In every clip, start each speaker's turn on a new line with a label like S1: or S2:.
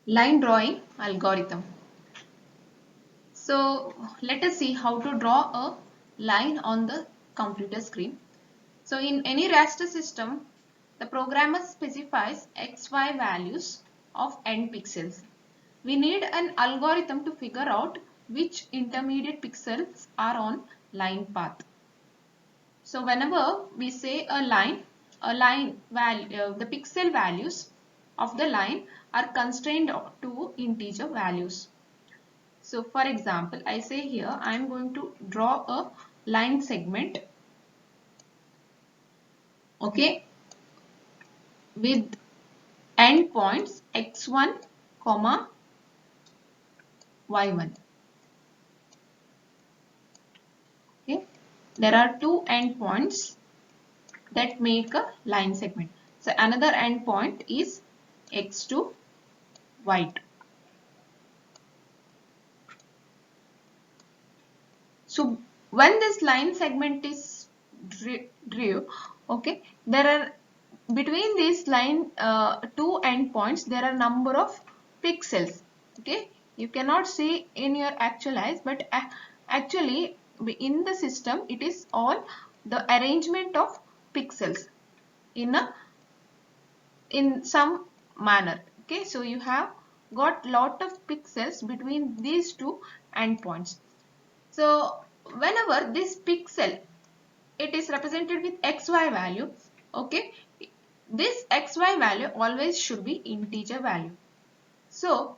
S1: Line drawing algorithm. So let us see how to draw a line on the computer screen. So in any raster system, the programmer specifies XY values of n pixels. We need an algorithm to figure out which intermediate pixels are on line path. So whenever we say a line value, the pixel values of the line are constrained to integer values. So for example, I say here I am going to draw a line segment, okay, with endpoints x1, comma y1. Okay, there are two endpoints that make a line segment. So another endpoint is x2, y2. So when this line segment is drew, okay, there are between these line two endpoints there are number of pixels. Okay, you cannot see in your actual eyes, but actually in the system it is all the arrangement of pixels in a in some manner. Okay, so you have got lot of pixels between these two endpoints. So whenever this pixel it is represented with xy value, okay, this xy value always should be integer value. So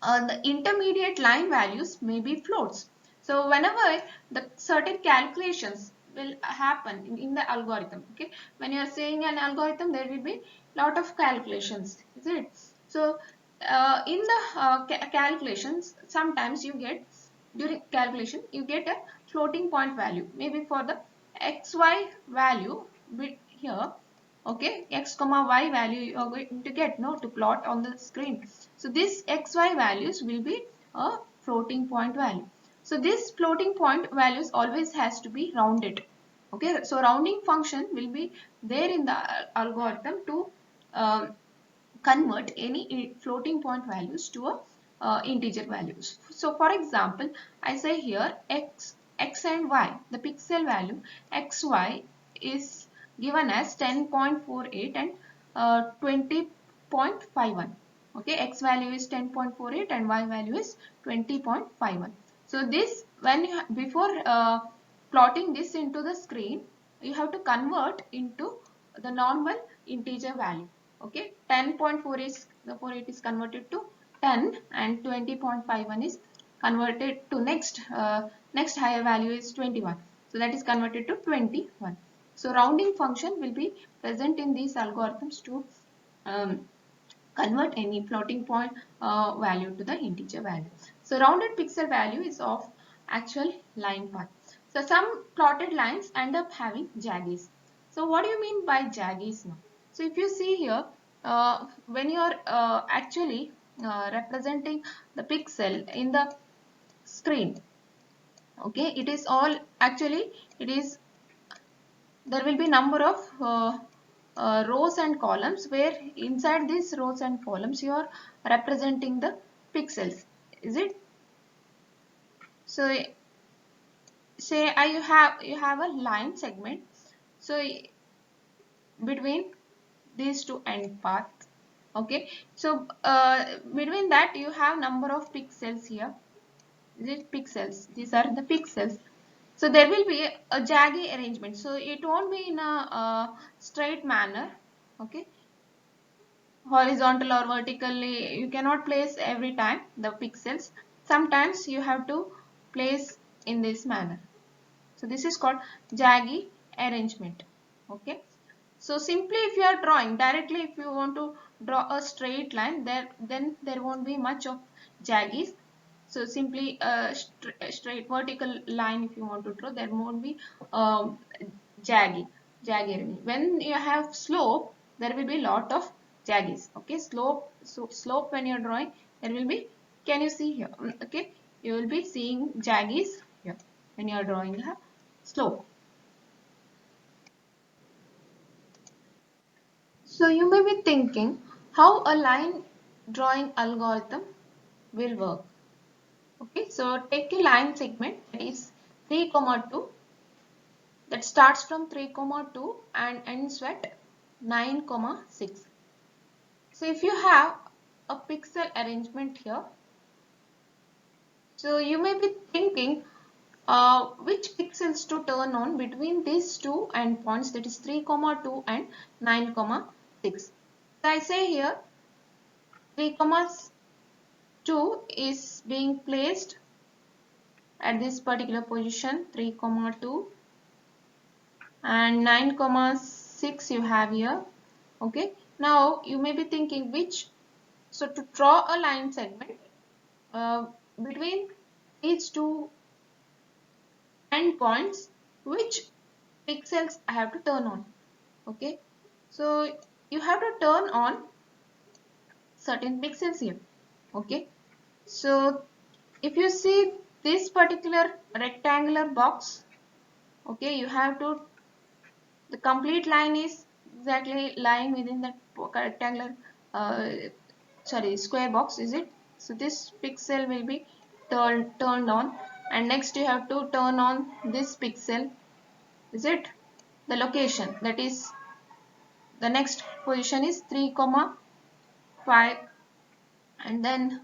S1: the intermediate line values may be floats. So whenever the certain calculations will happen in the algorithm, okay, when you are saying an algorithm there will be lot of calculations, is it? So in the calculations sometimes you get, during calculation you get a floating point value, maybe for the xy value here, okay, x comma y value you are going to get, no, to plot on the screen. So this xy values will be a floating point value. So this floating point values always has to be rounded. Okay, so rounding function will be there in the algorithm to um, convert any floating point values to a integer values. So for example, I say here x and y, the pixel value xy is given as 10.48 and 20.51. Okay, x value is 10.48 and y value is 20.51. So this, when you before plotting this into the screen, you have to convert into the normal integer value. Okay, 10.4 is the 48 is converted to 10 and 20.51 is converted to next higher value is 21. So that is converted to 21. So rounding function will be present in these algorithms to um, convert any floating point value to the integer value. So rounded pixel value is of actual line path. So some plotted lines end up having jaggies. So what do you mean by jaggies now? So if you see here, when you are actually representing the pixel in the screen, okay, it is all actually, it is, there will be number of rows and columns, where inside these rows and columns you are representing the pixels, is it? So say you have a line segment, so between these two end paths, okay, so between that you have number of pixels here, is it? Pixels, these are the pixels. So there will be a jaggy arrangement, so it won't be in a straight manner, okay, horizontal or vertically you cannot place every time the pixels, sometimes you have to place in this manner. So this is called jaggy arrangement. Okay, so simply if you are drawing directly, if you want to draw a straight line, then there won't be much of jaggies. So simply a straight vertical line if you want to draw, there won't be um, jaggy arrangement. When you have slope, there will be lot of jaggies. Okay, slope, so slope when you are drawing, there will be, can you see here? Okay, you will be seeing jaggies here when you are drawing a slope. So you may be thinking how a line drawing algorithm will work. Okay, so take a line segment that is 3, 2 that starts from 3, 2 and ends at 9, 6. So if you have a pixel arrangement here, so you may be thinking which pixels to turn on between these two endpoints, that is 3, 2 and 9, 6. So I say here 3, 2 is being placed at this particular position, 3, 2, and 9, 6 you have here. Okay, now you may be thinking which, so to draw a line segment between these two endpoints, which pixels I have to turn on. Okay, so you have to turn on certain pixels here. Okay, so if you see this particular rectangular box, okay, you have to, the complete line is exactly lying within that rectangular uh, square box, is it? So this pixel will be turned on, and next you have to turn on this pixel, is it? The location, that is the next position is 3, 5, and then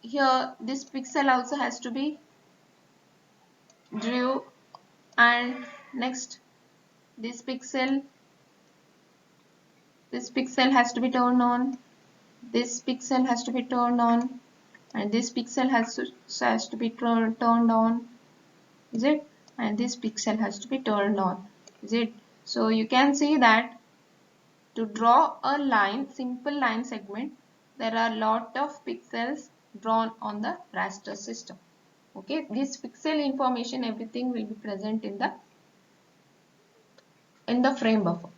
S1: here this pixel also has to be drew, and next this pixel has to be turned on, this pixel has to be turned on, and this pixel has to be turned on, is it? And this pixel has to be turned on, is it? So you can see that to draw a line, simple line segment, there are lot of pixels drawn on the raster system. Okay, this pixel information, everything will be present in the frame buffer.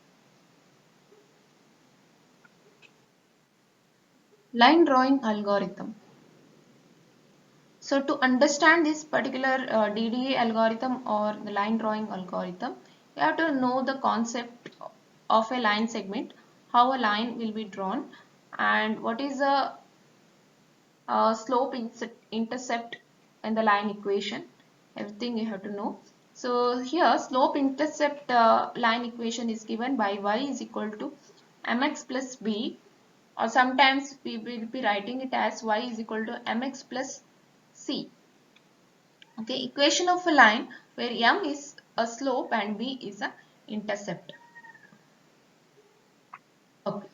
S1: Line drawing algorithm. So to understand this particular DDA algorithm or the line drawing algorithm, you have to know the concept of a line segment, how a line will be drawn, and what is the slope intercept and the line equation. Everything you have to know. So here slope intercept line equation is given by y is equal to mx plus b, or sometimes we will be writing it as y is equal to mx plus c. Okay, equation of a line where m is a slope and b is a intercept. Okay.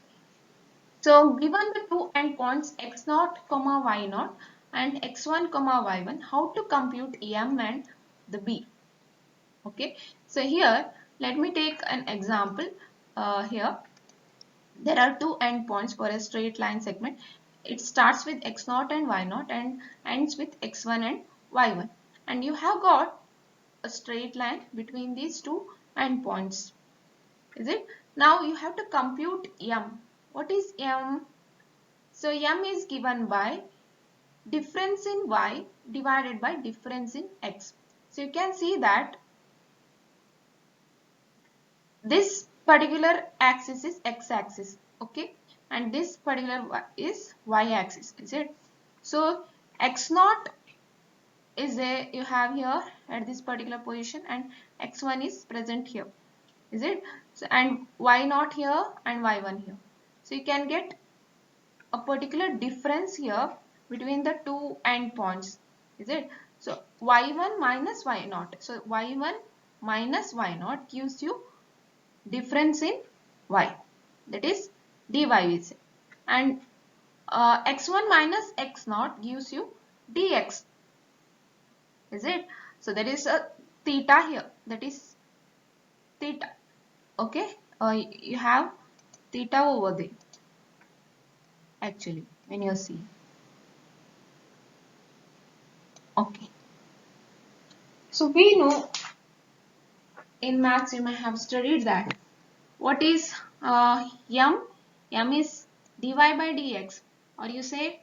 S1: So given the two endpoints x0, y0 and x1, y1, how to compute m and the b? Okay. So here let me take an example. Here there are two endpoints for a straight line segment. It starts with x0 and y0 and ends with x1 and y1. And you have got a straight line between these two endpoints. Is it? Now you have to compute m. What is m? So m is given by difference in y divided by difference in x. So you can see that this particular axis is x-axis, okay, and this particular is y-axis, is it? So x0 is you have here at this particular position, and x1 is present here, is it? So and y0 here and y1 here. So you can get a particular difference here between the two endpoints, is it? So y1 minus y0. So y1 minus y0 gives you difference in y, that is dy we say, and x1 minus x0 gives you dx, is it? So there is a theta here, that is theta. Okay, you have theta over there actually when you see. Okay, so we know in maths you may have studied that what is m? M is dy by dx, or you say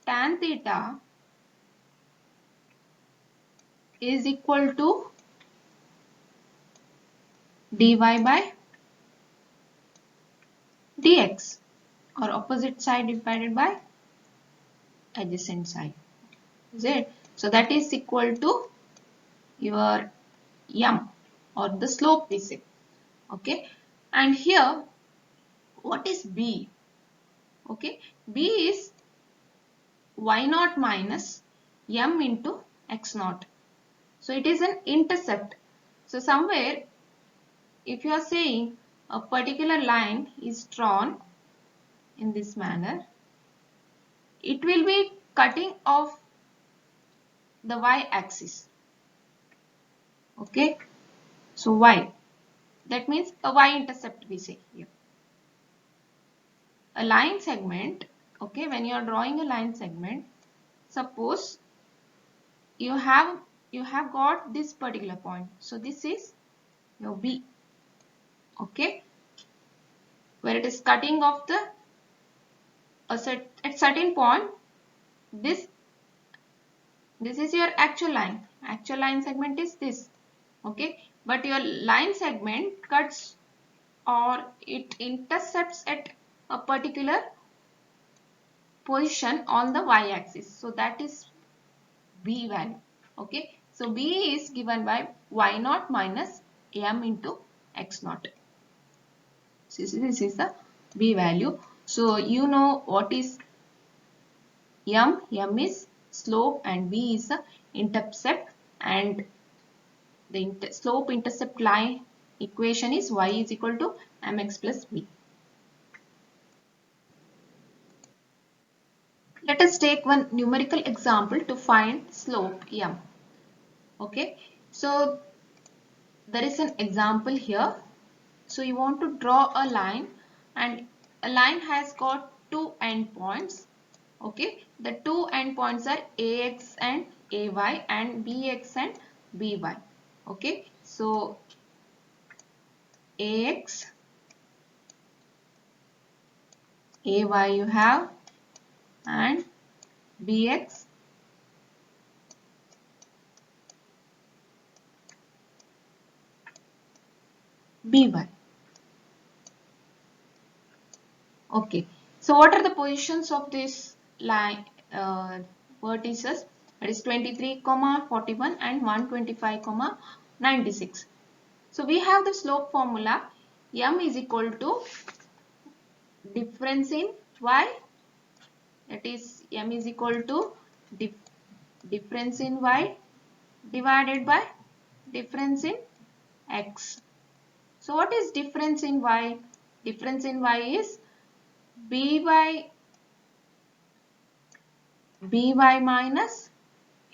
S1: tan theta is equal to dy by dx. or opposite side divided by adjacent side. Is it? So that is equal to your m, or the slope we say. Okay. And here, what is b? Okay. B is y naught minus m into x naught. So it is an intercept. So somewhere, if you are saying a particular line is drawn in this manner, it will be cutting off the y-axis. Okay. So y. That means a y-intercept we say here. A line segment, okay, when you are drawing a line segment, suppose you have got this particular point. So this is your B, okay, where it is cutting off the at certain point. This is your actual line. Actual line segment is this, okay, but your line segment cuts or it intercepts at a particular position on the y-axis. So that is B value. Okay. So B is given by y naught minus m into x naught. So this is the B value. So you know what is m? M is slope and B is the intercept, and the slope intercept line equation is y is equal to mx plus b. Let us take one numerical example to find slope m. Okay. So there is an example here. So you want to draw a line, and a line has got two endpoints. Okay, the two endpoints are ax and ay and bx and by. Okay, so ax, ay you have, and bx, by. Okay, so what are the positions of this line vertices? That is 23, 41 and 125, 96. So we have the slope formula. M is equal to difference in y, that is m is equal to difference in y divided by difference in x. So what is difference in y? Difference in y is by minus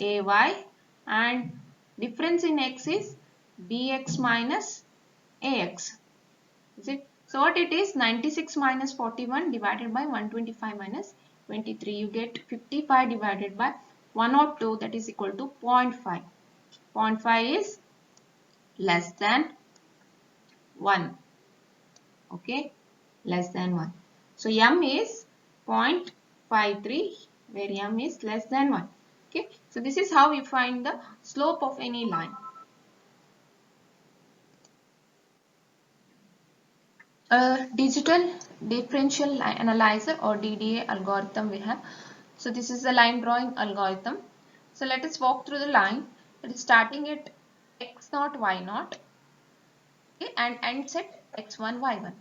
S1: ay, and difference in x is bx minus ax. Is it? So what it is? 96 minus 41 divided by 125 minus 23. You get 55 divided by 102, that is equal to 0.5. 0.5 is less than 1. Okay, less than 1. So m is 0.53, where m is less than 1. Okay, so this is how we find the slope of any line. A digital differential analyzer or DDA algorithm we have. So this is the line drawing algorithm. So let us walk through the line. It is starting at x0, y0, okay, and ends at x1, y1.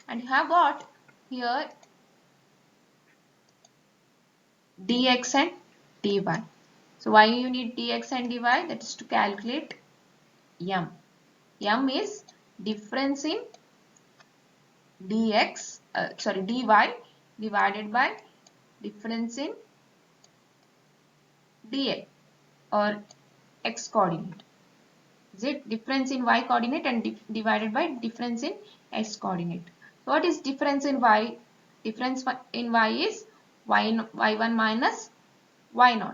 S1: And you have got here dx and dy. So why you need dx and dy? That is to calculate m. M is difference in dy divided by difference in dx or x coordinate. Is it difference in y coordinate and divided by difference in x coordinate? So what is difference in y? Difference in y is y1 minus y0,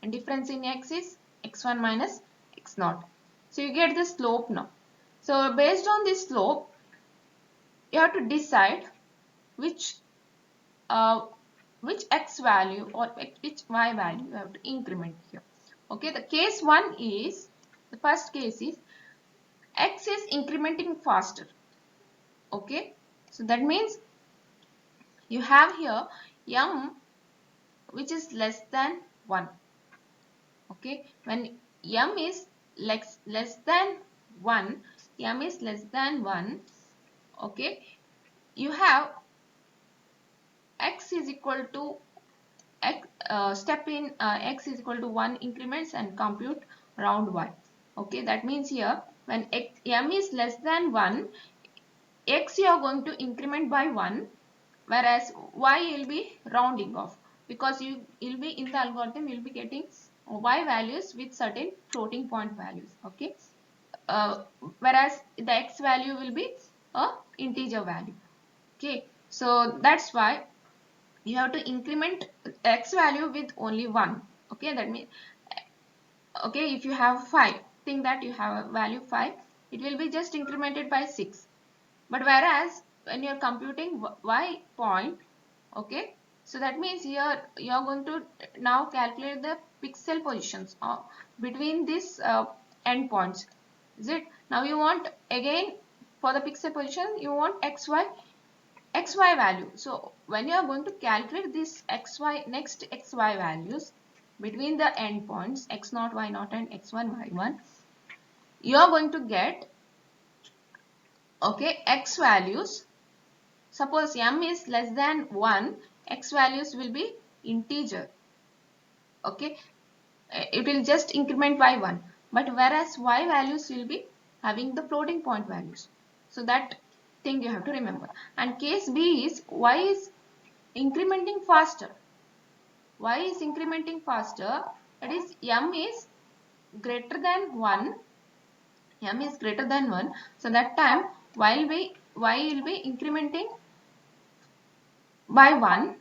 S1: and difference in x is x1 minus x0. So you get the slope now. So based on this slope, you have to decide which x value or which y value you have to increment here. Okay, the case 1 is, the first case is x is incrementing faster. Okay, so that means you have here m which is less than 1. Okay, when m is less than 1, m is less than 1, okay, you have x is equal to x, step in x is equal to 1 increments and compute round y. Okay, that means here when m is less than 1, x you are going to increment by 1, whereas y will be rounding off, because you will be in the algorithm, you will be getting y values with certain floating point values. Okay, uh, whereas the x value will be a integer value. Okay, so that's why you have to increment x value with only 1. Okay, that means, okay, if you have 5, think that you have a value 5, it will be just incremented by 6. But whereas when you are computing y point, okay, so that means here you are going to now calculate the pixel positions between these endpoints. Is it? Now you want again for the pixel position, you want xy value. So when you are going to calculate this xy, next xy values between the endpoints x0, y0 and x1, y1, you are going to get, okay, x values. Suppose m is less than 1, x values will be integer. Okay, it will just increment by 1. But whereas y values will be having the floating point values. So that thing you have to remember. And case B is y is incrementing faster. Y is incrementing faster. That is m is greater than 1. M is greater than 1. So that time y will be incrementing by 1.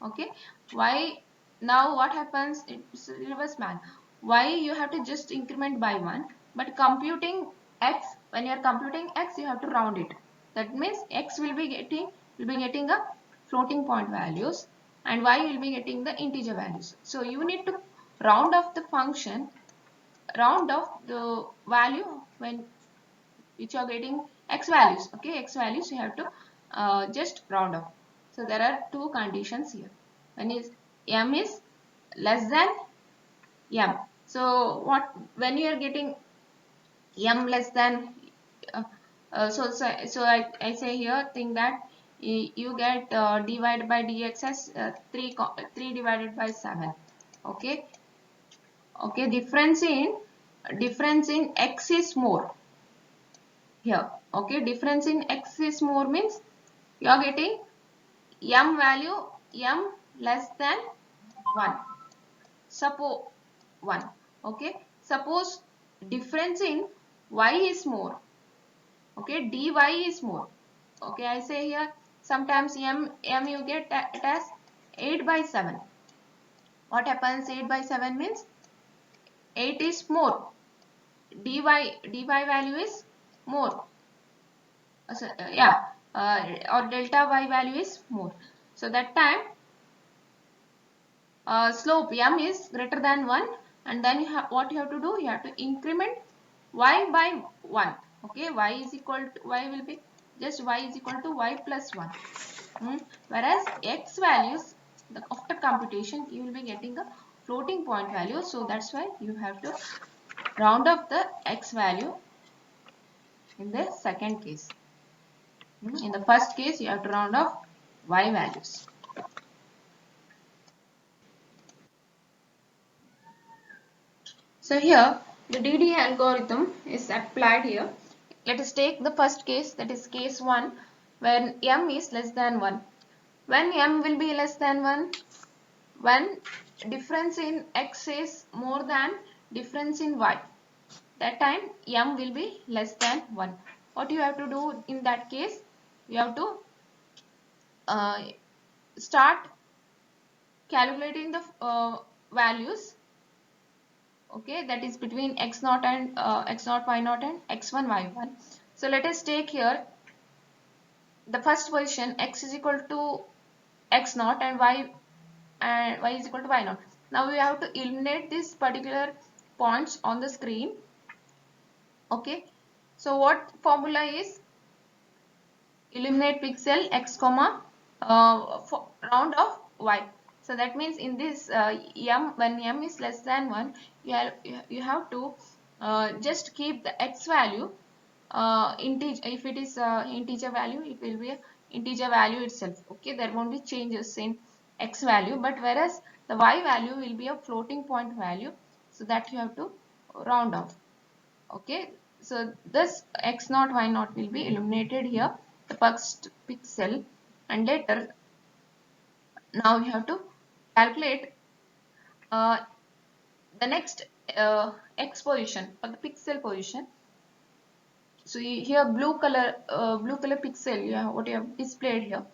S1: Okay, y, now what happens, it's reverse man. Y you have to just increment by 1, but computing x, when you are computing x, you have to round it. That means x will be getting a floating point values and y will be getting the integer values. So you need to round off the function, round off the value when which are getting x values. Okay, x values you have to just round off. So there are two conditions here. One is m is less than m. So what, when you are getting m less than I say here, think that you get divided by dx as 3 divided by 7. Okay, okay, difference in x is more here. Okay, difference in x is more means you are getting m value, m less than 1, suppose 1. Okay, suppose difference in y is more. Okay, dy is more. Okay, I say here sometimes m you get it as 8 by 7. What happens? 8 by 7 means 8 is more, dy value is more. So, yeah, or delta y value is more. So that time slope m is greater than 1, and then what you have to do, you have to increment y by 1. Okay, y is equal to, y will be just y is equal to y plus 1. Whereas x values, after computation you will be getting a floating point value, so that's why you have to round up the x value in the second case. In the first case you have to round off y values. So here the DD algorithm is applied here. Let us take the first case, that is case 1, when m is less than 1. When m will be less than 1? When difference in x is more than difference in y. That time m will be less than 1. What you have to do in that case? You have to start calculating the values. Okay, that is between x0 and x0, y0 and x1, y1. So let us take here the first position, x is equal to x0 and y is equal to y0. Now we have to eliminate these particular points on the screen. Okay, so what formula is? Eliminate pixel x comma for round of y. So that means in this m, when m is less than 1, you have to just keep the x value integer. If it is integer value, it will be a integer value itself. Okay, there won't be changes in x value, but whereas the y value will be a floating point value, so that you have to round off. Okay, so this x naught y naught will be eliminated here, the first pixel, and later now you have to calculate uh, the next x position or the pixel position. So here blue color pixel, yeah, what you have displayed here.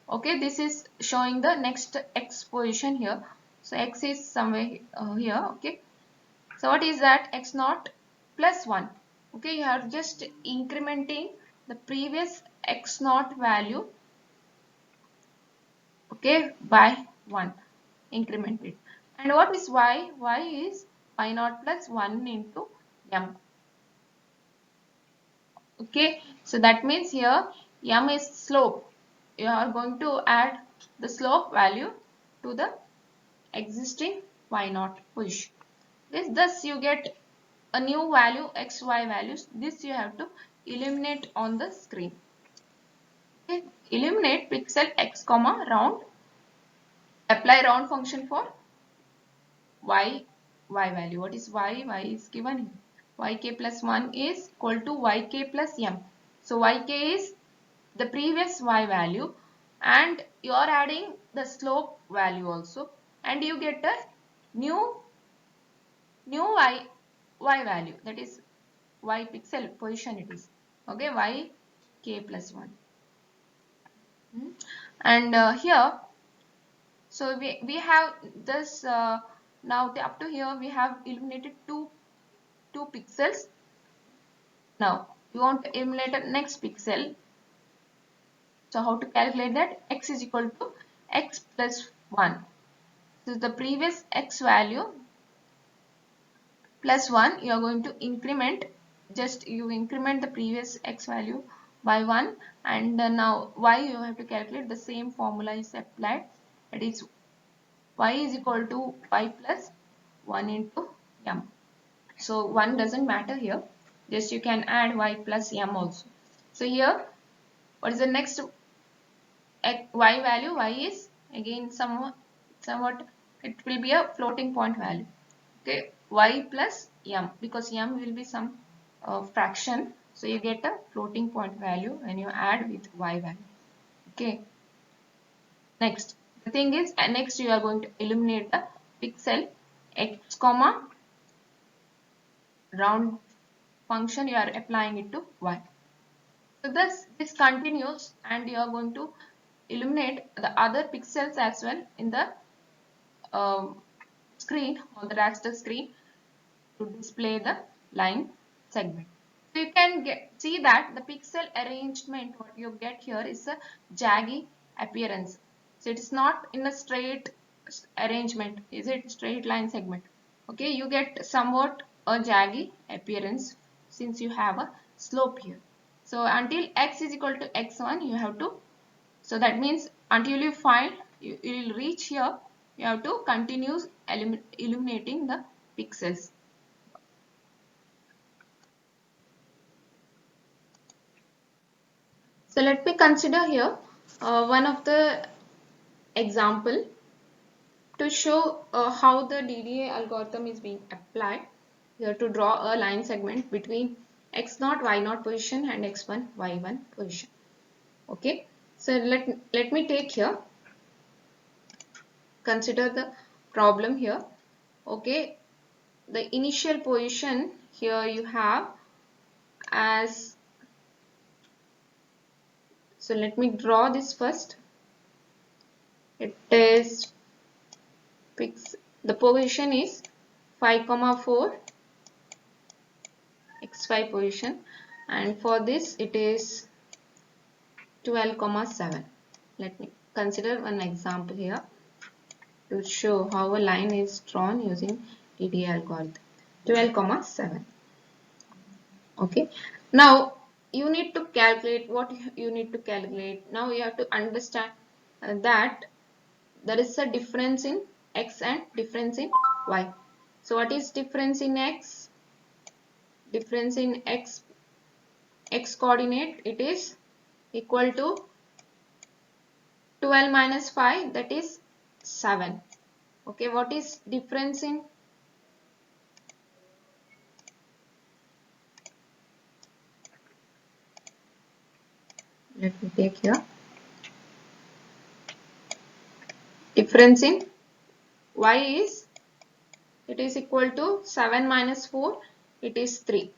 S1: Okay, this is showing the next x position here. So x is somewhere here. Okay, so what is that? X naught plus 1. Okay, you are just incrementing the previous x naught value, okay, by 1. Increment it. And what is y? Y is y naught plus 1 into m. Okay, so that means here m is slope. You are going to add the slope value to the existing y naught position. Thus you get a new value x y values. This you have to eliminate on the screen. Okay, eliminate pixel x comma round. Apply round function for y value. What is y? Y is given here. Yk plus 1 is equal to yk plus m. So yk is the previous y value, and you are adding the slope value also, and you get a new y value, that is y pixel position it is. Okay, yk plus 1. And here, so we have this now up to here we have eliminated two pixels. Now you want to eliminate the next pixel. So how to calculate that? X is equal to x plus 1. So the previous x value plus 1, you are going to increment, just you increment the previous x value by 1, and now y you have to calculate. The same formula is applied, that is y is equal to y plus 1 into m. So 1 doesn't matter here, just you can add y plus m also. So here what is the next y value? Y is again somewhat it will be a floating point value. Okay, y plus m, because m will be some fraction, so you get a floating point value when you add with y value. Okay, next the thing is, next you are going to eliminate the pixel x comma round function. You are applying it to y. So this continues, and you are going to eliminate the other pixels as well in the screen, on the raster screen, to display the line segment. So you can see that the pixel arrangement what you get here is a jaggy appearance. So it is not in a straight arrangement. Is it straight line segment? Okay, you get somewhat a jaggy appearance since you have a slope here. So until x is equal to x1, you have to, so that means until you find, you will reach here, you have to continue eliminating the pixels. So let me consider here one of the example to show how the DDA algorithm is being applied. Here to draw a line segment between x0 y0 position and x1 y1 position. Okay, so let me take here, consider the problem here. Okay, the initial position here you have as, so let me draw this first. It is the position is 5,4 x5 position, and for this it is 12,7. Let me consider one example here to show how a line is drawn using DDA algorithm. 12,7. Okay, now you need to calculate what you need to calculate. Now you have to understand that there is a difference in x and difference in y. So what is difference in x? Difference in x coordinate, it is equal to 12 minus 5, that is 7. Okay, what is difference in let me take here difference in y is, it is equal to 7 minus 4, it is 3.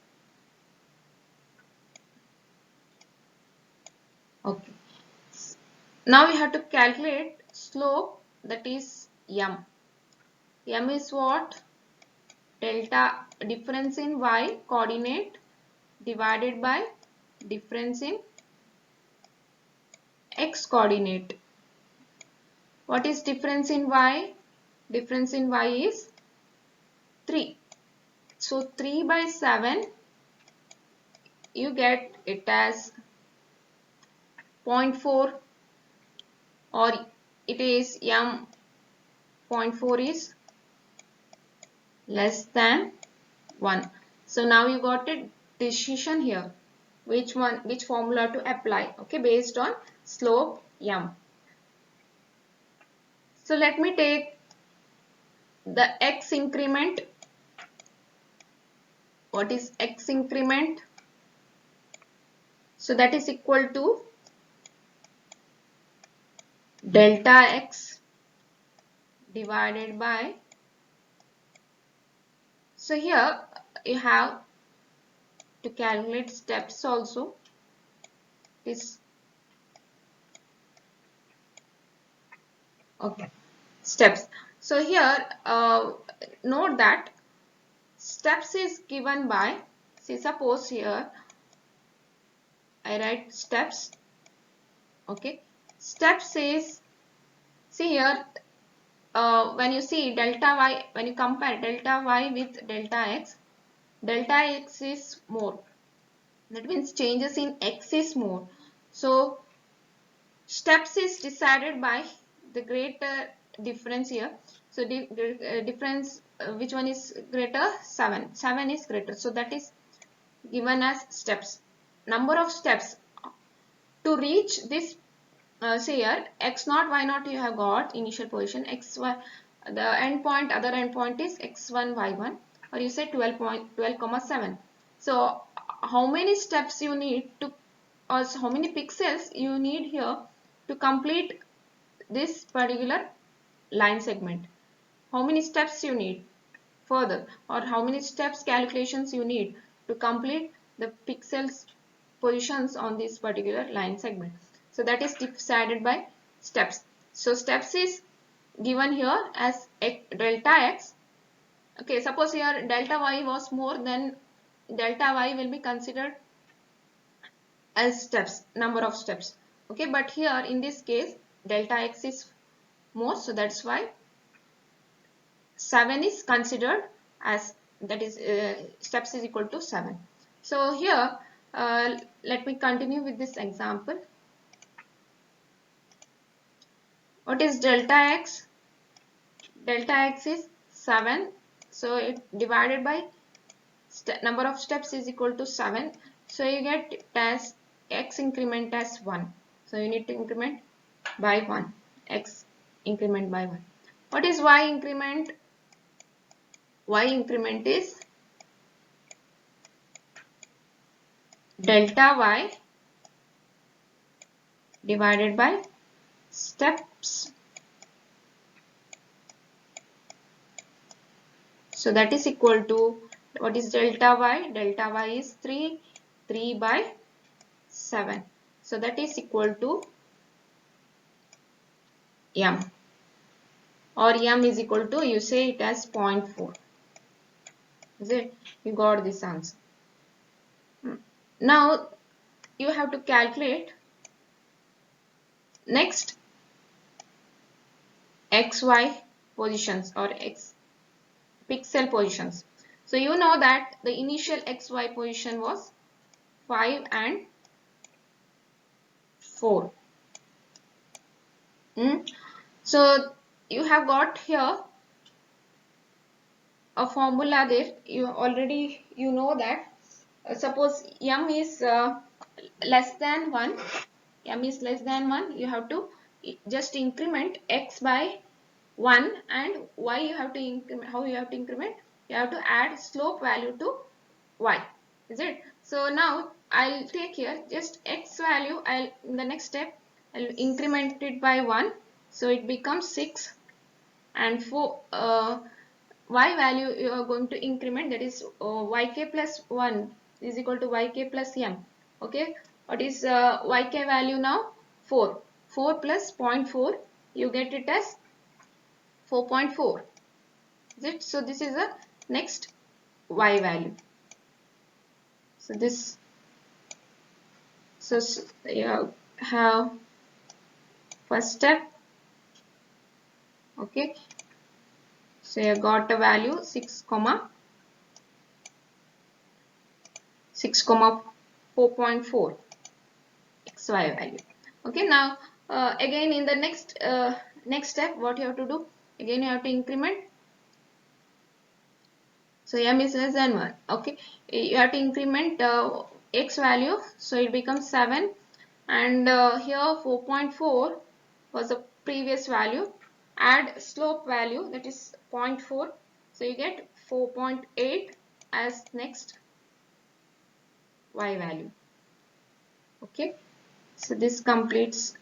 S1: Okay, now we have to calculate slope, that is m. M is what? Delta difference in y coordinate divided by difference in x coordinate. What is difference in y? Difference in y is 3. So 3 by 7, you get it as 0.4, or it is m 0.4 is less than 1. So now you got a decision here. Which formula to apply? Okay, based on slope m. So let me take the x increment. What is x increment? So that is equal to delta x divided by, so here you have to calculate steps also. This okay, steps. So here note that steps is given by, see, suppose here I write steps. Okay, steps is, see here when you see delta y, when you compare delta y with delta x is more. That means changes in x is more. So steps is decided by the greater difference here. So difference, which one is greater? 7. 7 is greater. So that is given as steps. Number of steps to reach this. Say here x naught y naught you have got initial position, x1 the endpoint, other endpoint is x1 y1, or you say 12.12,7. So how many steps you need to, or how many pixels you need here to complete this particular line segment? How many steps you need further, or how many steps calculations you need to complete the pixels positions on this particular line segment? So that is decided by steps. So steps is given here as delta x. Okay, suppose here delta y was more, then delta y will be considered as steps, number of steps. Okay, but here in this case delta x is more, so that's why 7 is considered as, that is steps is equal to 7. So here let me continue with this example. What is delta x? Delta x is 7, so it divided by number of steps is equal to 7, so you get it as x increment as 1. So you need to increment by 1, x increment by 1. What is y increment? Y increment is delta y divided by steps. So that is equal to, what is delta y? Delta y is 3, 3 by 7. So that is equal to m, or m is equal to, you say it as 0.4. Is it? You got this answer. Now you have to calculate next xy positions, or x pixel positions. So you know that the initial xy position was 5 and 4. So you have got here a formula there. You already know that. Suppose m is less than 1, m is less than 1, you have to just increment x by 1, and y you have to increment. How you have to increment? You have to add slope value to y, is it? So now I'll take here just x value. In the next step I'll increment it by 1, so it becomes 6, and for y value you are going to increment, that is yk plus 1 is equal to yk plus m. Okay, what is yk value now? 4. 4 plus 0.4, you get it as 4.4, is it? So this is the next y value. So this, so you have first step. Okay, so you got a value 6 comma 4.4 xy value. Okay, now again in the next step, what you have to do? Again you have to increment. So m is less than 1. Okay, you have to increment x value, so it becomes 7, and here 4.4 was the previous value. Add slope value, that is 0.4, so you get 4.8 as next y value. Okay, so this completes,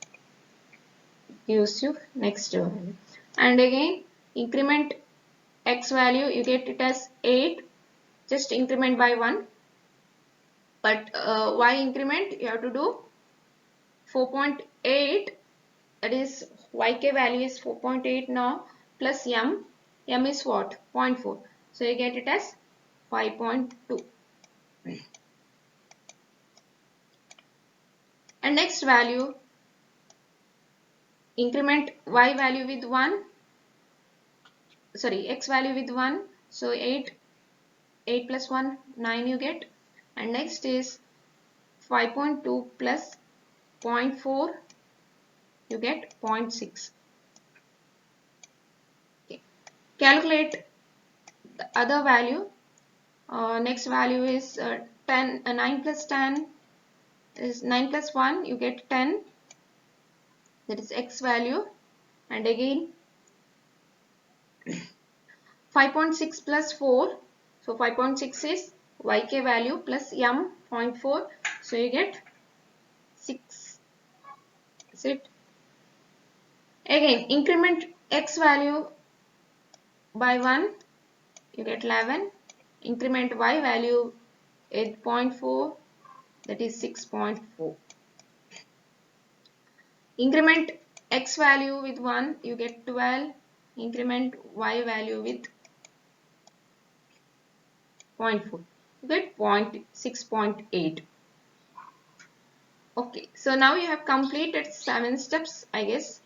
S1: gives you next value, and again increment x value, you get it as 8, just increment by 1, but y increment you have to do 4.8, that is yk value is 4.8 now, plus m is what? 0.4, so you get it as 5.2. And next value, increment y value with 1, sorry, x value with 1, so 8 plus 1 9 you get, and next is 5.2 plus 0.4, you get 0.6. Okay. Calculate the other value. Next value is 9 plus 10 is 9 plus 1, you get 10, that is x value, and again 5.6 plus 4, so 5.6 is yk value plus m 0.4, so you get 6. Is it? Again increment x value by 1, you get 11, increment y value 8.4, that is 6.4. Increment x value with 1, you get 12, increment y value with 0.4, you get 6.8. Okay, so now you have completed 7 steps, I guess,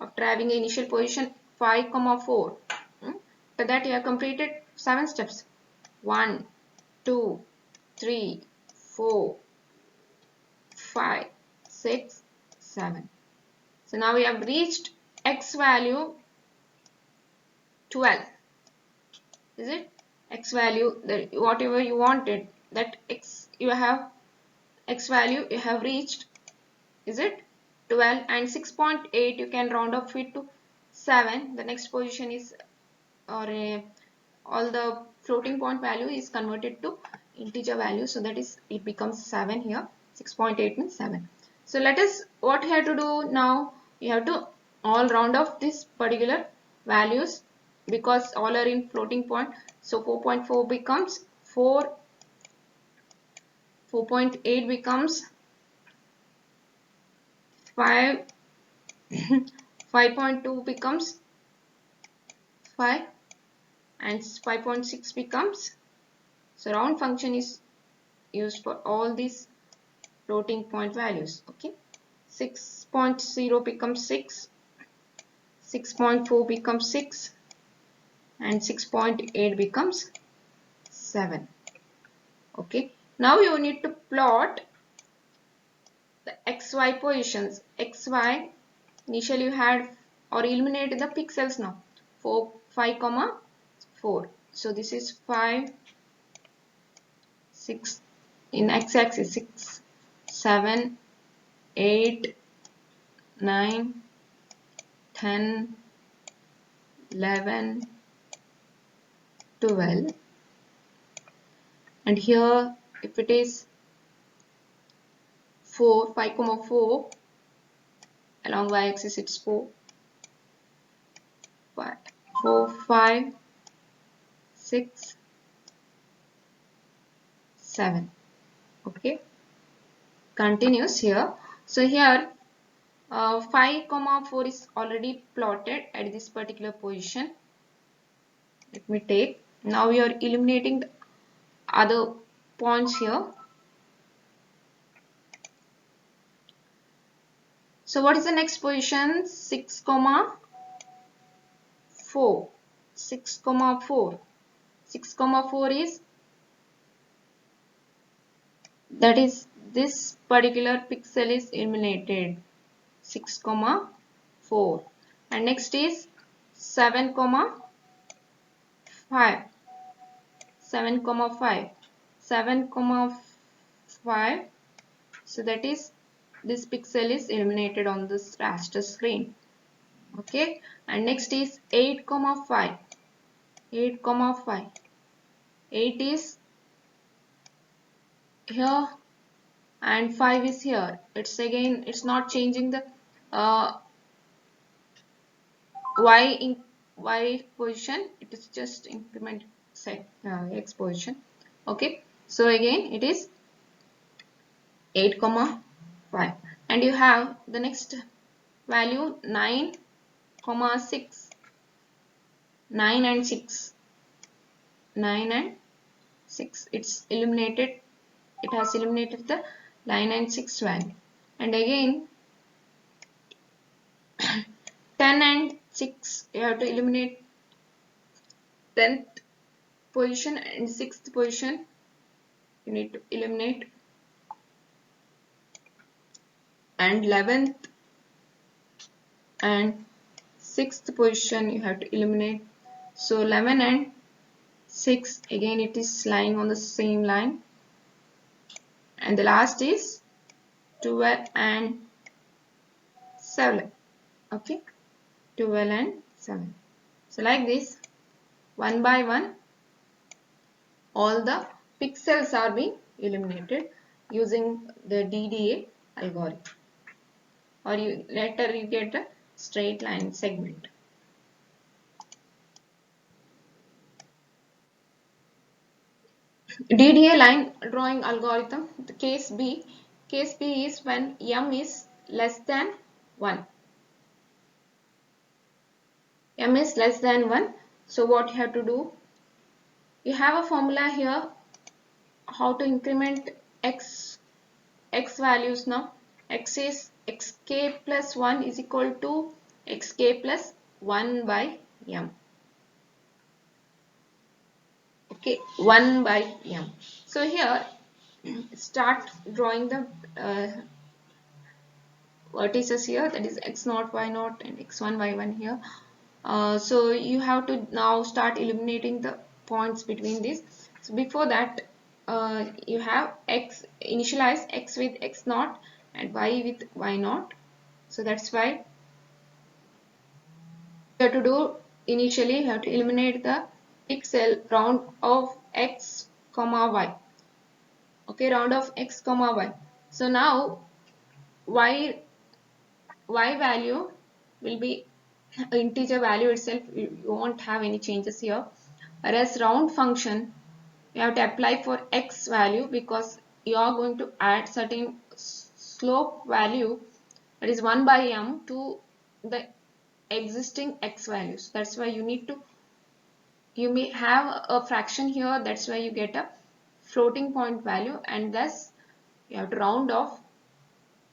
S1: after having the initial position 5, 4. After that you have completed 7 steps. 1, 2, 3, 4, 5, 6, 7. So now we have reached x value 12. Is it? X value, whatever you wanted, that x you have, x value you have reached, is it? 12, and 6.8 you can round off it to 7. The next position is, or all the floating point value is converted to integer value, so that is, it becomes 7 here. 6.8 means 7. So let us, what you have to do now, you have to all round off this particular values, because all are in floating point. So 4.4 becomes 4, 4.8 becomes 5, 5.2 becomes 5, and 5.6 becomes, so round function is used for all these floating point values. Okay, 6.0 becomes 6, 6.4 becomes 6, and 6.8 becomes 7. Okay, now you need to plot the xy positions. Xy Initially you had or eliminate the pixels now. 4, 5 comma 4. So this is 5, 6 in x-axis, 6, 7, 8, 9, 10, 11, 12, and here if it is 4, 5 comma 4, along y-axis it's 4, 5, 4, 5, 6, 7. Okay, continues here. So here 5 comma 4 is already plotted at this particular position. Let me take. Now we are eliminating the other points here. So what is the next position? 6 comma 4. 6 comma 4. 6 comma 4 is, that is, this particular pixel is eliminated. 6 comma 4. And next is 7 comma 5. 7 comma 5. 7 comma 5. So that is, this pixel is eliminated on this raster screen. Okay, and next is 8 comma 5. 8 comma 5. 8 is here and 5 is here. It's again, it's not changing the uh, y position. It is just increment x position. Okay, so again it is 8 comma 5, and you have the next value 9 comma 6. 9 and 6. 9 and 6. It's eliminated. It has eliminated the 9 and 6 value. And again 10 and 6, you have to eliminate 10th position and 6th position. You need to eliminate, and 11th and 6th position you have to eliminate. So 11 and 6, again it is lying on the same line, and the last is 12 and 7. Okay, 12 and 7. So like this, one by one, all the pixels are being eliminated using the DDA algorithm, or later you get a straight line segment. DDA line drawing algorithm, the case B. Case B is when m is less than 1. M is less than 1. So what you have to do? You have a formula here how to increment x values now. X is xk plus 1 is equal to xk plus 1 by m. Okay, 1 by m. So here start drawing the vertices here, that is x0, y0 and x1, y1 here. So you have to now start eliminating the points between these. So before that, you have x, initialize x with x0 and y with y0. So that's why you have to do, initially you have to eliminate the pixel round of x comma y. Okay, round of x comma y. So now y value will be integer value itself. You won't have any changes here, whereas round function you have to apply for x value, because you are going to add certain slope value, that is 1 by m, to the existing x values. That's why you need to, you may have a fraction here, that's why you get a floating point value, and thus you have to round off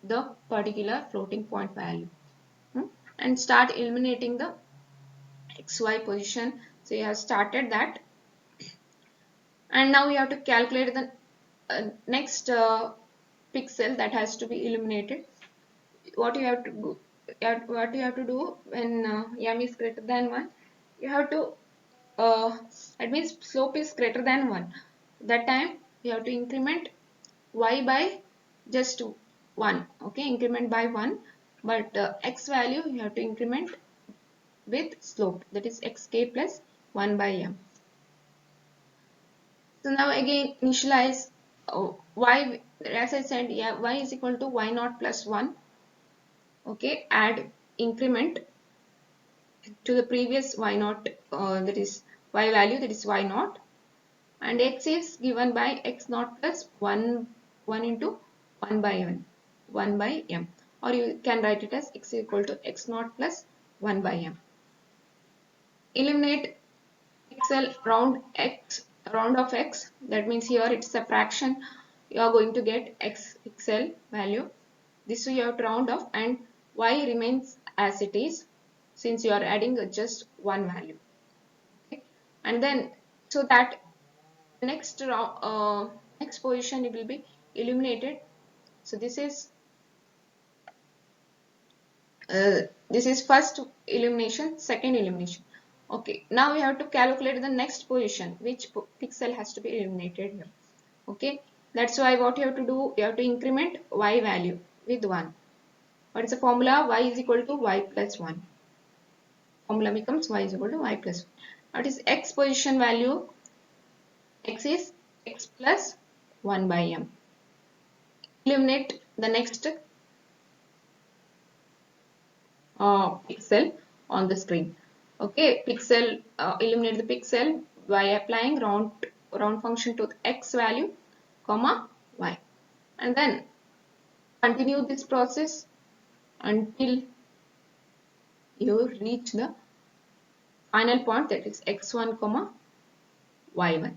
S1: the particular floating point value. And start eliminating the xy position. So you have started that, and now you have to calculate the next pixel that has to be eliminated. What you have to what you have to do when m is greater than 1, you have to that means slope is greater than 1. That time you have to increment y by just 1. Okay, increment by 1, but x value you have to increment with slope, that is xk plus 1 by m. So now again initialize y, as I said, yeah, y is equal to y naught plus 1. Okay, add increment to the previous y naught, that is y value, that is y naught, and x is given by x naught plus 1 into 1 by m, or you can write it as x equal to x naught plus 1 by m. Eliminate xl round of x, that means here it's a fraction, you are going to get xl value. This you have to round off, and y remains as it is since you are adding just one value. Okay? And then so that next next position it will be eliminated. So this is first elimination, second elimination. Okay, now we have to calculate the next position, which pixel has to be eliminated here. Okay, that's why what you have to do, you have to increment y value with 1. What is the formula? Y is equal to y plus 1. Formula becomes y is equal to y plus 1. What is x position value? X is x plus 1 by m. Eliminate the next pixel on the screen. Okay, pixel, eliminate the pixel by applying round function to the x value, comma y, and then continue this process until you reach the final point, that is x1 comma y1.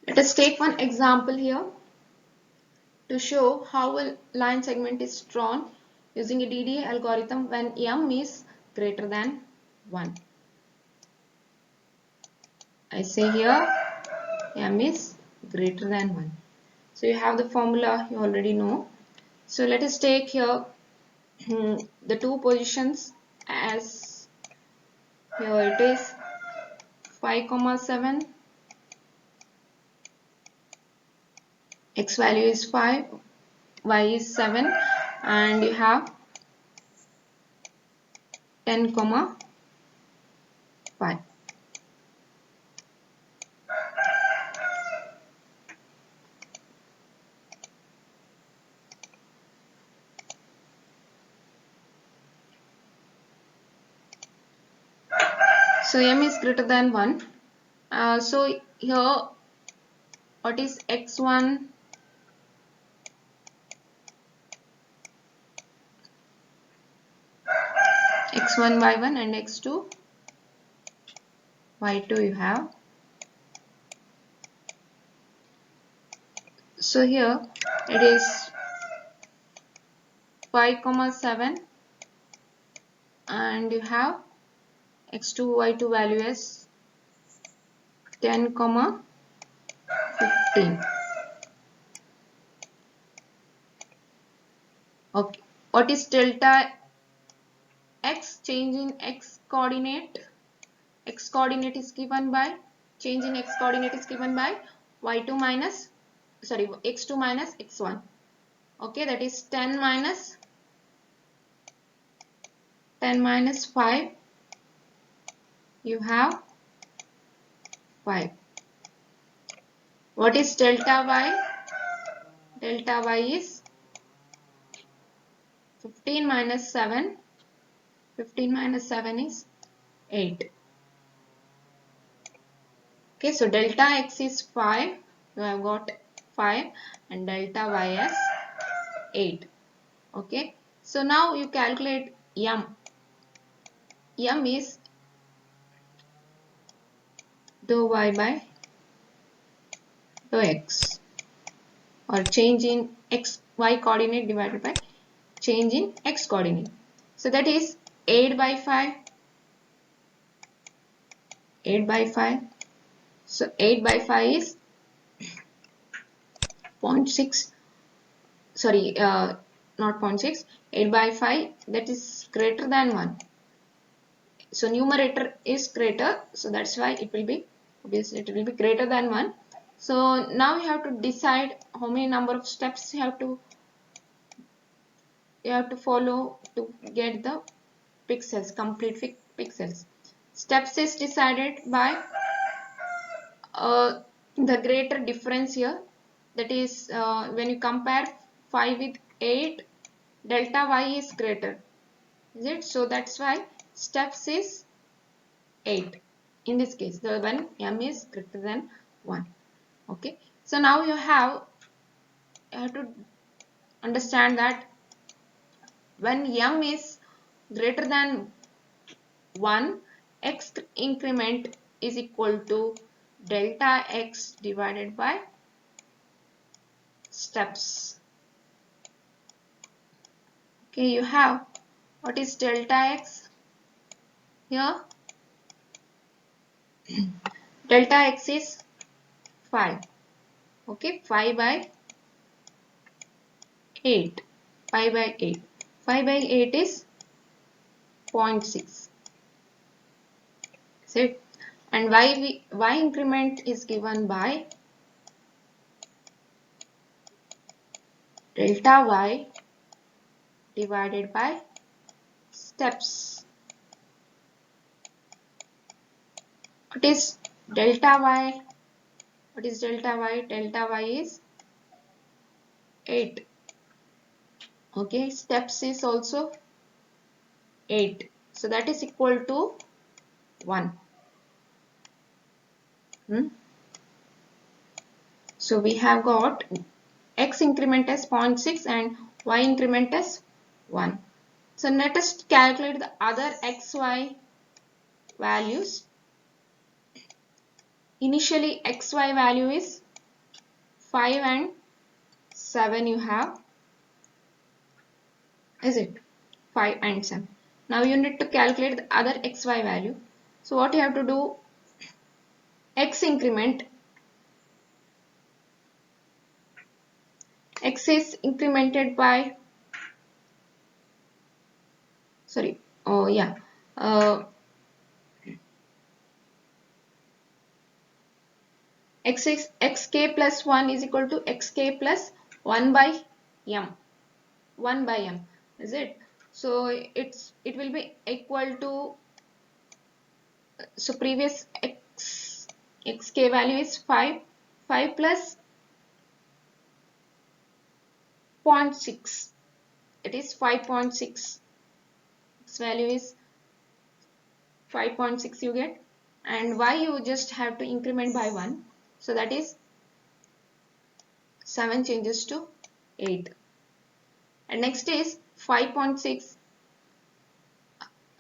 S1: Let us take one example here to show how a line segment is drawn using a DDA algorithm when m is greater than 1. I say here m is greater than 1. So you have the formula, you already know. So let us take here the two positions as here it is 5,7, x value is 5, y is 7, and you have 10, 5. So m is greater than 1. So here what is x1, x1 y1 and x2 y2 you have. So here it is 5,7 and you have x2 y2 value as 10, 15. Okay, what is delta x? Change in x coordinate. X coordinate is given by, change in x coordinate is given by y2 minus, sorry, x2 minus x1. Okay, that is 10 minus 5, you have 5. What is delta y? Delta y is 15 minus 7. 15 minus 7 is 8. Okay, so delta x is 5. You have got 5 and delta y as 8. Okay, so now you calculate m. M is dou y by dou x, or change in x y coordinate divided by change in x coordinate. So that is 8 by 5. 8 by 5. So 8 by 5 is 0.6, sorry, not 0.6, 8 by 5, that is greater than 1. So numerator is greater, so that's why it will be, obviously it will be greater than 1. So now you have to decide how many number of steps you have to follow to get the pixels, complete pixels. Steps is decided by the greater difference here, that is when you compare 5 with 8, delta y is greater, is it? So that's why steps is 8 in this case, the when m is greater than 1. Okay, so now you have to understand that when m is greater than 1, x increment is equal to delta x divided by steps. Okay, you have what is delta x here? Delta x is 5. Okay, 5 by 8. 5 by 8. 5 by 8 is 0.6. Is it? And y increment is given by delta y divided by steps. What is delta y? What is delta y? Delta y is 8. Okay, steps is also 8. So that is equal to 1. So we have got x increment as 0.6 and y increment as 1. So let us calculate the other xy values. Initially xy value is 5 and 7 you have, is it? 5 and 7. Now you need to calculate the other xy value. So what you have to do, x increment, x is incremented by, sorry, oh yeah, xk plus 1 is equal to xk plus 1 by m. 1 by m, is it? So it will be equal to, so previous xk value is 5 plus 0.6, it is 5.6, x value is 5.6 you get, and y you just have to increment by 1, so that is 7 changes to 8. And next is 5.6,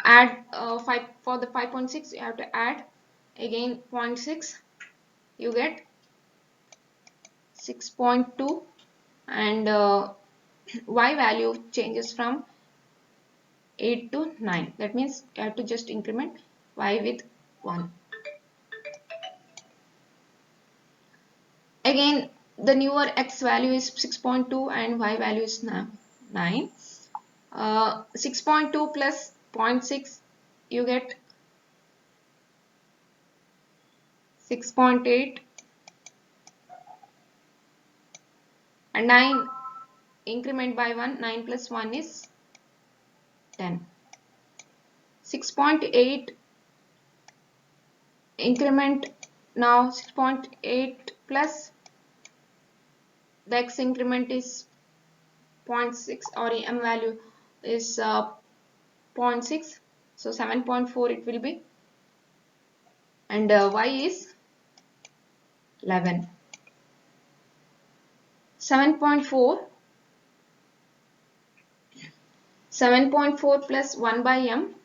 S1: add 5 for the 5.6 you have to add again 0.6, you get 6.2, and y value changes from 8 to 9, that means you have to just increment y with 1. Again the newer x value is 6.2 and y value is 9. 6.2 plus 0.6 you get 6.8, and 9 increment by 1, 9 plus 1 is 10. 6.8 increment, now 6.8 plus the x increment is 0.6, or m value is 0.6, so 7.4 it will be, and y is 11. 7.4 plus 1 by m,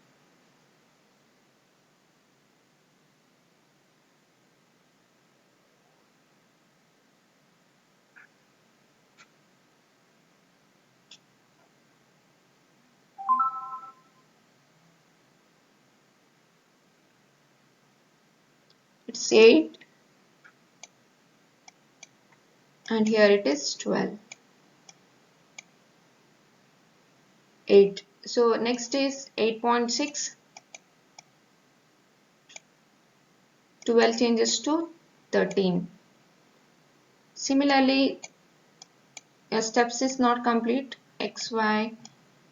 S1: it's 8. and here it is 12, 8. So next is 8.6, 12 changes to 13. Similarly, your steps is not complete. XY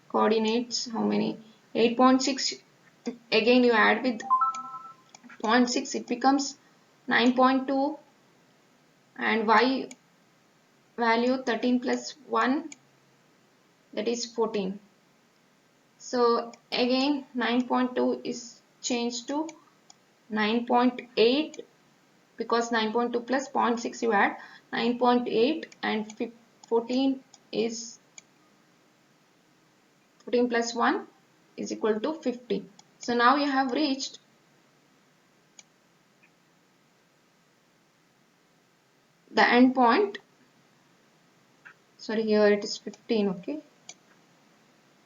S1: coordinates, how many? 8.6, again you add with 0.6, it becomes 9.2, and Y value 13 plus 1, that is 14. So again 9.2 is changed to 9.8, because 9.2 plus 0.6 you add 9.8, and 14 is 14 plus 1 is equal to 50. So now you have reached the end point. Sorry, here it is 15. Okay,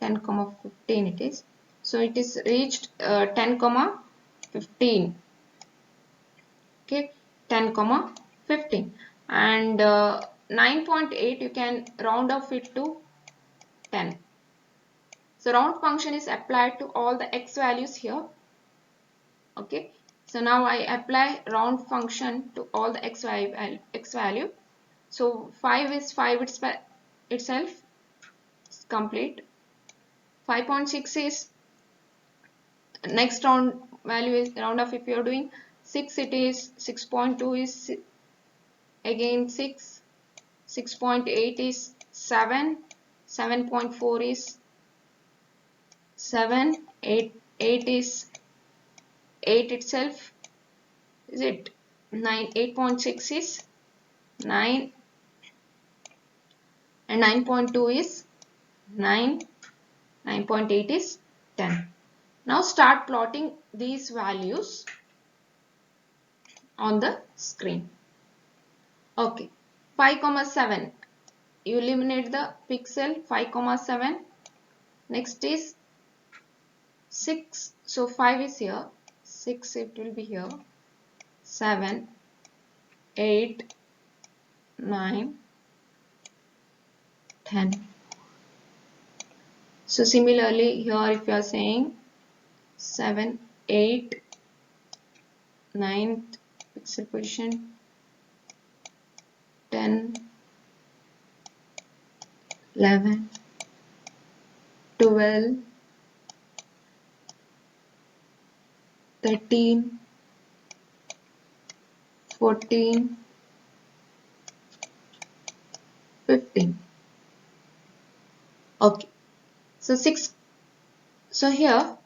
S1: 10 comma 15 it is. So it is reached 10 comma 15. Okay, 10 comma 15, and 9.8 you can round off it to 10. So round function is applied to all the x values here. Okay, so now I apply round function to all the x value. So 5 is 5 itself is complete. 5.6 is next round value is round off. If you are doing 6, it is 6.2 is again 6, 6.8 is 7, 7.4 is 7, 8 is 8 itself, is it 9, 8.6 is 9, and 9.2 is 9, 9.8 is 10. Now start plotting these values on the screen. Okay, 5 comma 7, you eliminate the pixel 5 comma 7. Next is 6, so 5 is here, 6 it will be here, 7, 8, 9, 10. So similarly here if you are saying 7, 8, 9th pixel position, 10, 11, 12, 13, 14, 15. Okay, so 6, so here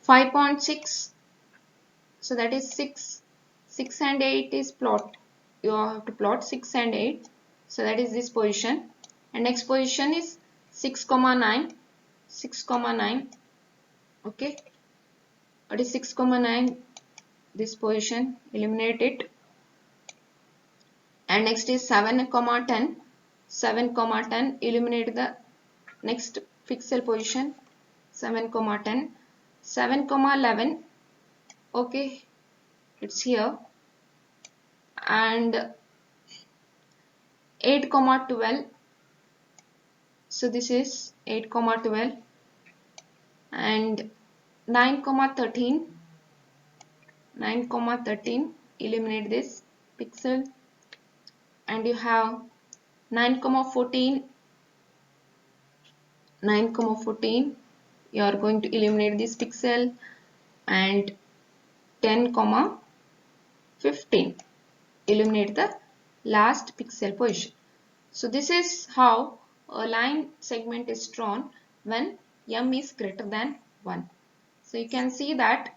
S1: 5.6, so that is 6, 6 and 8 is plot, you have to plot 6 and 8, so that is this position, and next position is 6 comma 9, 6 comma 9. Okay, what is 6 comma 9? This position, eliminate it, and next is 7 comma 10, 7 comma 10, eliminate the next pixel position, 7 comma 10, 7 comma 11. Okay, it's here, and 8 comma 12, so this is 8 comma 12, and 9 comma 13, 9 comma 13, eliminate this pixel, and you have 9 comma 14, 9 comma 14, you are going to eliminate this pixel, and 10 comma 15, eliminate the last pixel position. So this is how a line segment is drawn when m is greater than 1. So you can see that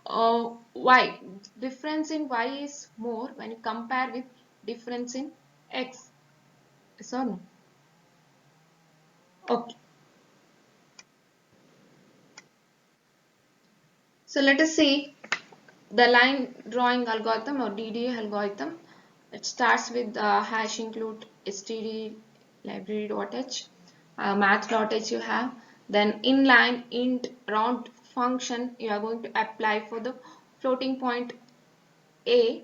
S1: y, difference in y is more when you compare with difference in x. Yes or no? Okay. So let us see the line drawing algorithm or DDA algorithm. It starts with hash include std library.h, math.h you have, then inline int round function you are going to apply for the floating point a,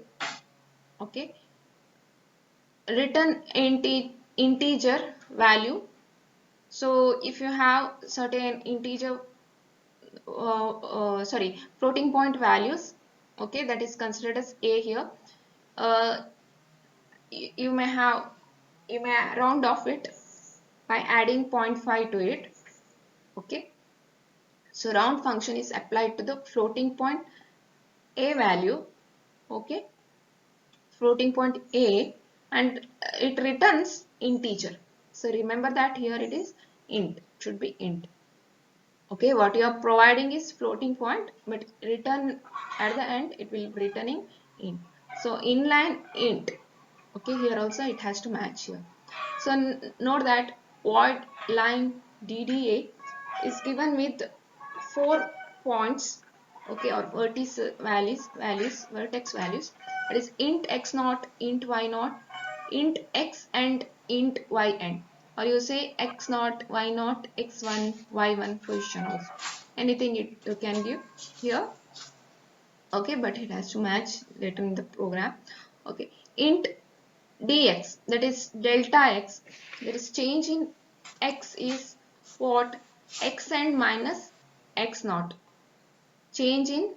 S1: okay, return integer value. So if you have certain integer floating point values, okay, that is considered as a here. uh, you may round off it by adding 0.5 to it, okay. So round function is applied to the floating point a value, okay, floating point a, and it returns integer. So remember that here it is int, it should be int, okay. What you are providing is floating point, but return at the end it will be returning int. So inline int, okay, here also it has to match here. So note that void line DDA is given with 4 points, okay, or vertex values, that is int x naught, int y naught, int x and int y end, or you say x naught, y naught, x1, y1 position also, anything you can give here, okay, but it has to match later in the program, okay. Int dx, that is delta x, there is change in x is what, x and minus x naught, change in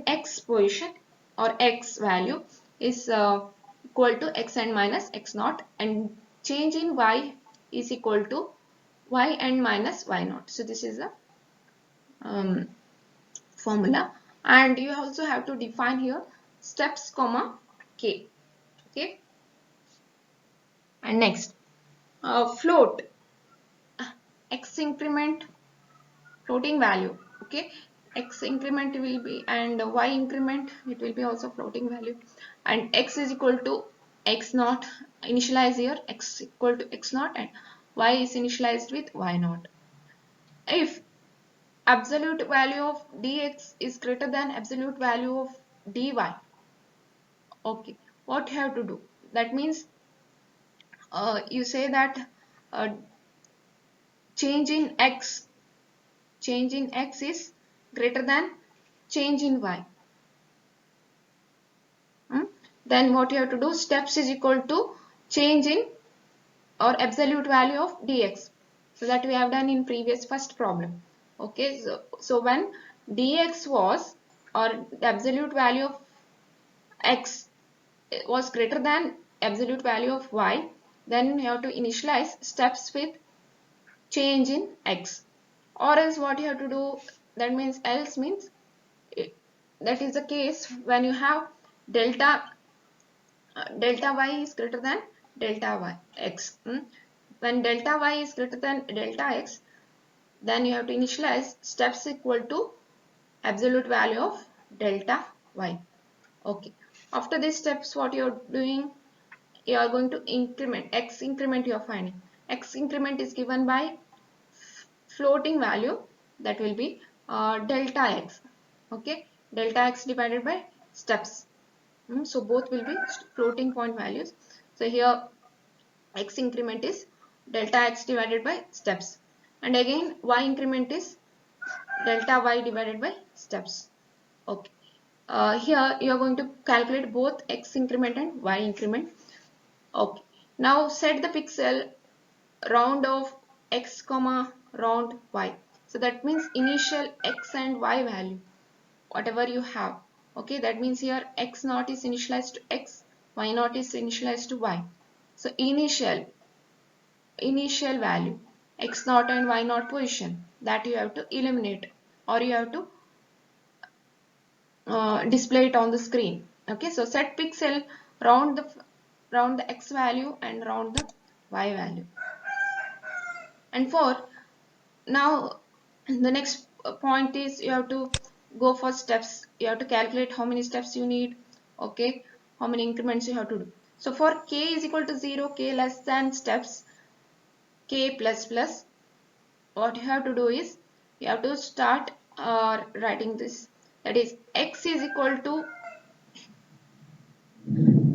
S1: x position or x value is equal to x and minus x naught, and change in y is equal to y and minus y naught. So this is the um, formula, and you also have to define here steps comma k, okay. And next, float, x increment floating value, okay, x increment will be, and y increment it will be also floating value, and x is equal to x naught, initialize here x equal to x naught, and y is initialized with y naught. If absolute value of dx is greater than absolute value of dy, okay, what you have to do, that means you say that uh, change in x is greater than change in y. Then what you have to do, steps is equal to change in or absolute value of dx. So that we have done in previous first problem. Okay, so when dx was, or the absolute value of x was greater than absolute value of y, then you have to initialize steps with change in x. Or else what you have to do, that means else means that is the case when you have delta y is greater than delta y x. When delta y is greater than delta x, then you have to initialize steps equal to absolute value of delta y, okay. After these steps, what you are doing, you are going to increment x increment, you are finding x increment is given by floating value, that will be delta x, okay, delta x divided by steps. So both will be floating point values. So here x increment is delta x divided by steps, and again y increment is delta y divided by steps, okay. Here you are going to calculate both x increment and y increment, okay. Now set the pixel round of x comma round y. So that means initial x and y value, whatever you have, okay, that means here x naught is initialized to x, y naught is initialized to y. So initial value x naught and y naught position, that you have to eliminate, or you have to display it on the screen, okay. So set pixel round the x value and round the y value. And for now, the next point is you have to go for steps. You have to calculate how many steps you need, okay, how many increments you have to do. So for k is equal to 0, k less than steps, k plus plus, what you have to do is you have to start writing this, that is x is equal to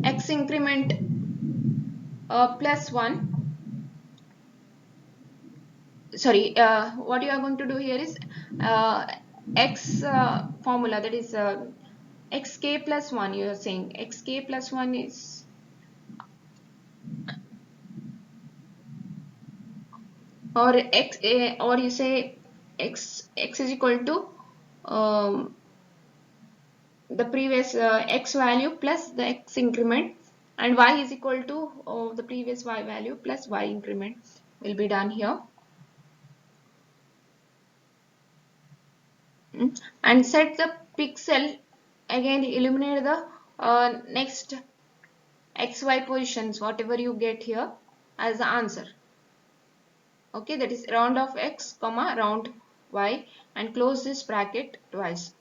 S1: x increment plus 1, sorry, what you are going to do here is x formula, that is xk plus 1, you are saying xk plus 1 is, or or you say x is equal to um, the previous x value plus the x increment, and y is equal to the previous y value plus y increment will be done here. And set the pixel, again eliminate the next xy positions whatever you get here as the answer. Okay, that is round of x comma round y, and close this bracket twice.